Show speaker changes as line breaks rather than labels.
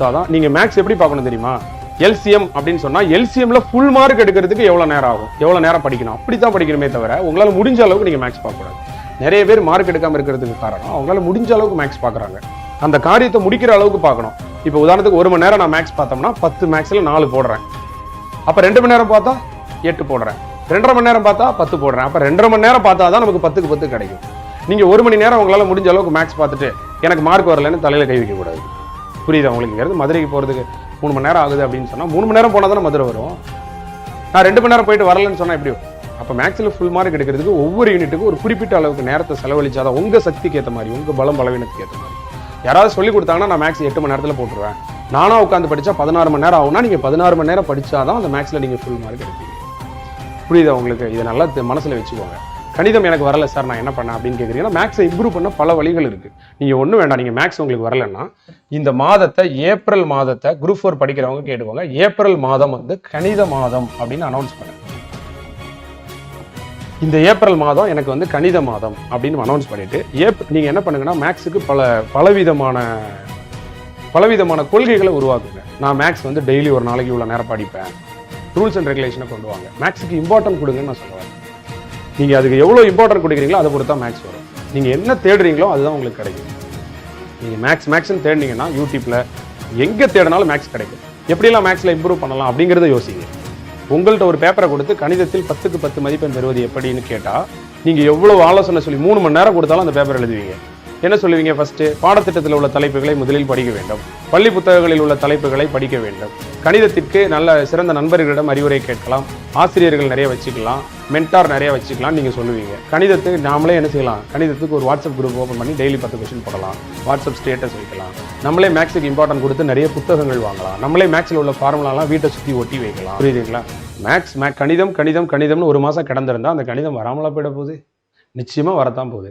தான். நீங்க மேக்ஸ் எப்படி பார்க்கணும் தெரியுமா? எல்சிஎம் அப்படின்னு சொன்னா எல்சிஎம்ல ஃபுல் மார்க் எடுக்கிறதுக்கு எவ்வளவு நேரம் ஆகும், எவ்வளவு நேரம் படிக்கணும், அப்படித்தான் படிக்கணுமே தவிர உங்களால முடிஞ்ச அளவுக்கு நீங்க மேக்ஸ் பார்க்க கூடாது. நிறைய பேர் மார்க் எடுக்காம இருக்கிறதுக்கு காரணம் அவங்களால முடிஞ்ச அளவுக்கு மேக்ஸ் பார்க்கறாங்க. அந்த காரியத்தை முடிக்கிற அளவுக்கு பார்க்கணும். இப்போ உதாரணத்துக்கு 1 மணி நேரம் நான் மேக்ஸ் பார்த்தோம்னா 10 மேக்ஸ்ல 4 போடுறேன். அப்ப 2 மணி நேரம் பார்த்தா 8 போடுறேன். 2.5 மணி நேரம் பார்த்தா 10 போடுறேன். அப்ப 2.5 மணி நேரம் பார்த்தா தான் நமக்கு 10க்கு 10 கிடைக்கும். நீங்க 1 மணி நேரம் உங்களால முடிஞ்ச அளவுக்கு மேக்ஸ் பார்த்துட்டு எனக்கு மார்க் வரலன்னு தலையில கை வைக்க கூடாது. புரியுதா உங்களுக்கு? மதுரைக்கு போறதுக்கு 3 மணி நேரம் ஆகுது அப்படின்னு சொன்னா 3 மணி நேரம் போனா தானே மதுரை வரும். நான் 2 மணி நேரம் போயிட்டு வரலன்னு சொன்னா எப்படி? அப்ப மேக்ஸ்ல ஃபுல் மார்க் எடுக்கிறதுக்கு ஒவ்வொரு யூனிட்டுக்கு ஒரு குறிப்பிட்ட அளவுக்கு நேரத்தை செலவழிச்சாதான் உங்க சக்திக்கு ஏற்ற மாதிரி, உங்க பலம் பலவீனத்துக்கு ஏற்ற மாதிரி. யாராவது சொல்லி கொடுத்தாங்கன்னா நான் மேக்ஸ் 8 மணி நேரத்துல போட்டுருவேன், நானா உட்காந்து படிச்சா 16 மணி நேரம் ஆகும்னா நீங்க 16 மணி நேரம் படிச்சாதான் அந்த மேக்ஸ்ல நீங்க ஃபுல் மார்க் எடுப்பீங்க. புரியுதா உங்களுக்கு? இதை நல்லா மனசுல வச்சுக்கோங்க. கணிதம் எனக்கு வரல சார், நான் என்ன பண்ணேன் அப்படின்னு கேட்குறீங்கன்னா மேக்ஸை இம்ப்ரூவ் பண்ண பல வழிகள் இருக்கு. நீங்க ஒன்றும் வேண்டாம். நீங்க மேக்ஸ் உங்களுக்கு வரலன்னா இந்த மாதத்தை, ஏப்ரல் மாதத்தை குரூப் 4 படிக்கிறவங்க கேட்டுக்கோங்க. ஏப்ரல் மாதம் வந்து கணித மாதம் அப்படின்னு அனௌன்ஸ் பண்ணுங்க. இந்த ஏப்ரல் மாதம் எனக்கு வந்து கணித மாதம் அப்படின்னு அனௌன்ஸ் பண்ணிட்டு நீங்க என்ன பண்ணுங்கன்னா மேக்ஸுக்கு பலவிதமான கொள்கைகளை உருவாக்குங்க. நான் மேக்ஸ் வந்து டெய்லி ஒரு நாளைக்கு இவ்வளவு நேரம் படிப்பேன். ரூல்ஸ் அண்ட் ரெகுலேஷனை கொண்டு வாங்க. மேக்ஸுக்கு இம்பார்ட்டன்ட் கொடுங்கன்னு நான் சொல்லுவேன். நீங்க அதுக்கு எவ்வளவு இம்பார்ட்டன்ட் கொடுக்குறீங்களோ அதை பொறுத்தா மேக்ஸ் வரும். நீங்க என்ன தேடுறீங்களோ அதுதான் உங்களுக்கு கிடைக்கும். நீங்க மேக்ஸ்ன்னு தேடினீங்கன்னா யூடியூப்ல எங்க தேடினாலும் மேக்ஸ் கிடைக்கும். எப்படியெல்லாம் மேக்ஸ்ல இம்ப்ரூவ் பண்ணலாம் அப்படிங்கிறத யோசிங்க. உங்கள்கிட்ட ஒரு பேப்பரை கொடுத்து கணிதத்தில் 10க்கு 10 மதிப்பெண் பெறுவது எப்படின்னு கேட்டா நீங்க எவ்வளவு ஆலோசனை சொல்லி 3 மணி நேரம் கொடுத்தாலும் அந்த பேப்பர் எழுதுவீங்க. என்ன சொல்லுவீங்க? ஃபர்ஸ்ட் பாடத்திட்டத்தில் உள்ள தலைப்புகளை முதலில் படிக்க வேண்டும். பள்ளி புத்தகங்களில் உள்ள தலைப்புகளை படிக்க வேண்டும். கணிதத்திற்கு நல்ல சிறந்த நண்பர்களிடம் அறிவுரை கேட்கலாம். ஆசிரியர்கள் நிறைய வச்சுக்கலாம், மென்டார் நிறைய வச்சுக்கலாம் நீங்க சொல்லுவீங்க. கணிதத்துக்கு நாமளே என்ன செய்யலாம்? கணிதத்துக்கு ஒரு வாட்ஸ்அப் குரூப் ஓப்பன் பண்ணி டெய்லி 10 கொஸ்டின் போடலாம். வாட்ஸ்அப் ஸ்டேட்டஸ் வைக்கலாம். நம்மளே மேக்ஸுக்கு இம்பார்ட்டன்ட் கொடுத்து நிறைய புத்தகங்கள் வாங்கலாம். நம்மளே மேக்ஸ்ல உள்ள ஃபார்முலாலாம் வீட்டை சுற்றி ஒட்டி வைக்கலாம். புரியுதுங்களா? கணிதம்னு 1 மாசம் கிடந்திருந்தா அந்த கணிதம் வராமலா போயிட போகுது? நிச்சயமா வரத்தான் போகுது.